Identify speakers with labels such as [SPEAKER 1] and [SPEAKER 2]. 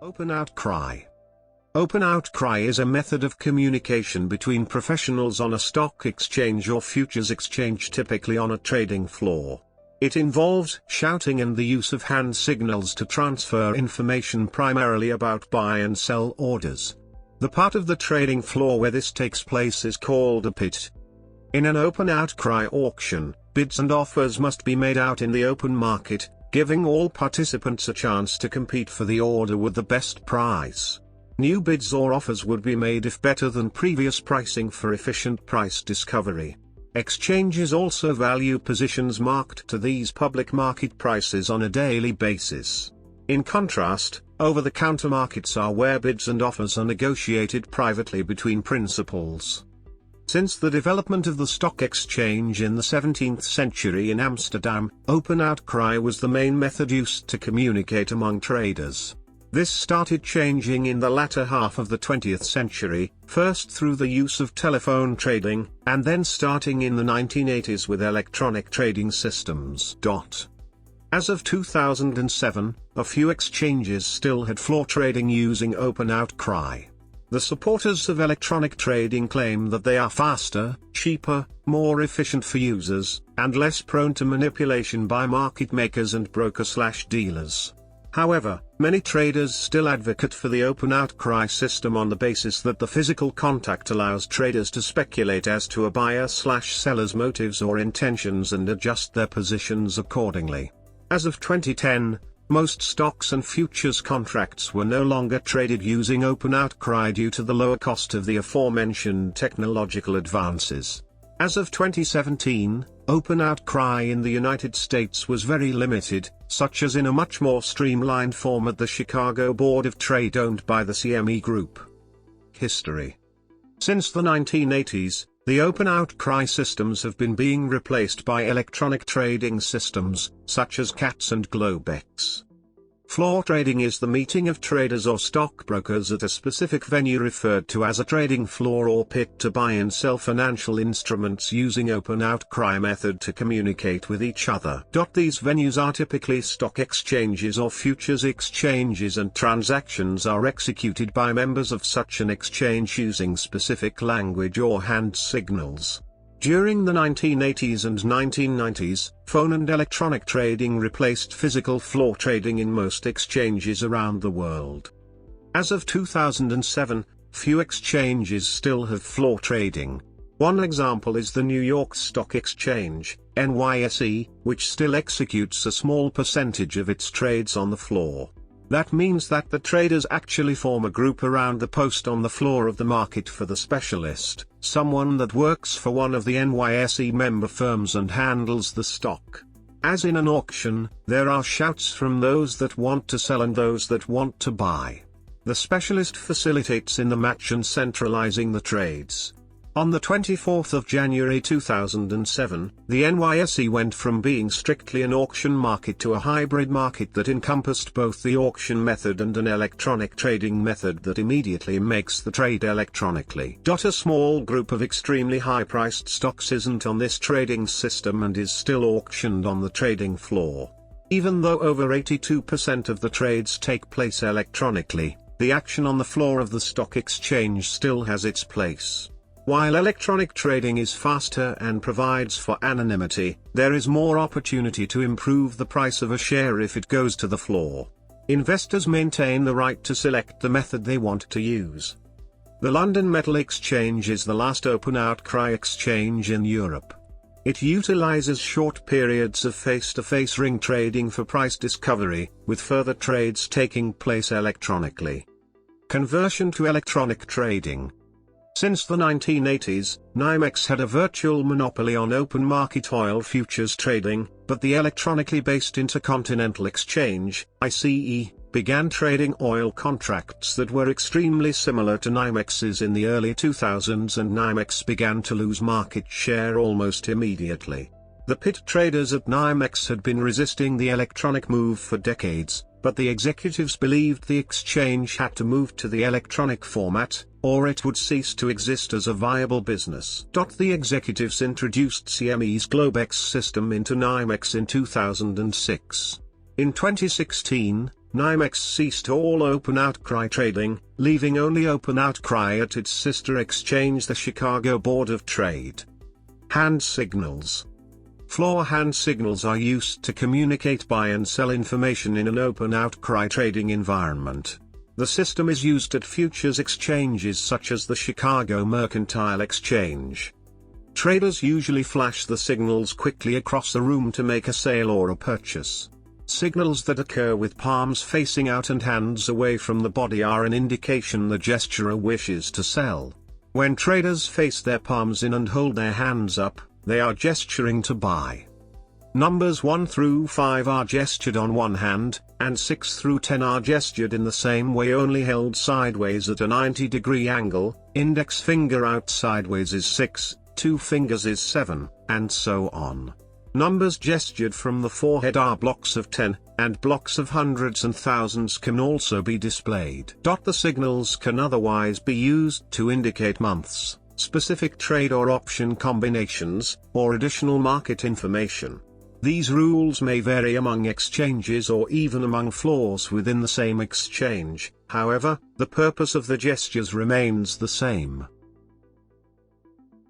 [SPEAKER 1] Open outcry. Open outcry is a method of communication between professionals on a stock exchange or futures exchange, typically on a trading floor. It involves shouting and the use of hand signals to transfer information primarily about buy and sell orders. The part of the trading floor where this takes place is called a pit. In an open outcry auction, bids and offers must be made out in the open market, giving all participants a chance to compete for the order with the best price. New bids or offers would be made if better than previous pricing for efficient price discovery. Exchanges also value positions marked to these public market prices on a daily basis. In contrast, over-the-counter markets are where bids and offers are negotiated privately between principals. Since the development of the stock exchange in the 17th century in Amsterdam, open outcry was the main method used to communicate among traders. This started changing in the latter half of the 20th century, first through the use of telephone trading, and then starting in the 1980s with electronic trading systems. As of 2007, a few exchanges still had floor trading using open outcry. The supporters of electronic trading claim that they are faster, cheaper, more efficient for users, and less prone to manipulation by market makers and broker/dealers. However, many traders still advocate for the open outcry system on the basis that the physical contact allows traders to speculate as to a buyer/seller's motives or intentions and adjust their positions accordingly. As of 2010, most stocks and futures contracts were no longer traded using open outcry due to the lower cost of the aforementioned technological advances. As of 2017, open outcry in the United States was very limited, such as in a much more streamlined form at the Chicago Board of Trade owned by the CME Group. History. Since the 1980s, the open outcry systems have been being replaced by electronic trading systems, such as CATS and Globex. Floor trading is the meeting of traders or stockbrokers at a specific venue referred to as a trading floor or pit to buy and sell financial instruments using open outcry method to communicate with each other. These venues are typically stock exchanges or futures exchanges, and transactions are executed by members of such an exchange using specific language or hand signals. During the 1980s and 1990s, phone and electronic trading replaced physical floor trading in most exchanges around the world. As of 2007, few exchanges still have floor trading. One example is the New York Stock Exchange, NYSE, which still executes a small percentage of its trades on the floor. That means that the traders actually form a group around the post on the floor of the market for the specialist, someone that works for one of the NYSE member firms and handles the stock. As in an auction, there are shouts from those that want to sell and those that want to buy. The specialist facilitates in the match and centralizing the trades. On the 24th of January 2007, the NYSE went from being strictly an auction market to a hybrid market that encompassed both the auction method and an electronic trading method that immediately makes the trade electronically. A small group of extremely high-priced stocks isn't on this trading system and is still auctioned on the trading floor. Even though over 82% of the trades take place electronically, the action on the floor of the stock exchange still has its place. While electronic trading is faster and provides for anonymity, there is more opportunity to improve the price of a share if it goes to the floor. Investors maintain the right to select the method they want to use. The London Metal Exchange is the last open outcry exchange in Europe. It utilizes short periods of face-to-face ring trading for price discovery, with further trades taking place electronically. Conversion to electronic trading. Since the 1980s, NYMEX had a virtual monopoly on open market oil futures trading, but the electronically based Intercontinental Exchange, ICE, began trading oil contracts that were extremely similar to NYMEX's in the early 2000s, and NYMEX began to lose market share almost immediately. The pit traders at NYMEX had been resisting the electronic move for decades, but the executives believed the exchange had to move to the electronic format, or it would cease to exist as a viable business. The executives introduced CME's Globex system into NYMEX in 2006. In 2016, NYMEX ceased all open outcry trading, leaving only open outcry at its sister exchange, the Chicago Board of Trade. Hand signals. Floor hand signals are used to communicate buy and sell information in an open outcry trading environment. The system is used at futures exchanges such as the Chicago Mercantile Exchange. Traders usually flash the signals quickly across the room to make a sale or a purchase. Signals that occur with palms facing out and hands away from the body are an indication the gesturer wishes to sell. When traders face their palms in and hold their hands up, they are gesturing to buy. Numbers 1 through 5 are gestured on one hand, and 6 through 10 are gestured in the same way, only held sideways at a 90-degree angle. Index finger out sideways is 6, 2 fingers is 7, and so on. Numbers gestured from the forehead are blocks of 10, and blocks of hundreds and thousands can also be displayed. The signals can otherwise be used to indicate months, specific trade or option combinations, or additional market information. These rules may vary among exchanges or even among floors within the same exchange. However, the purpose of the gestures remains the same.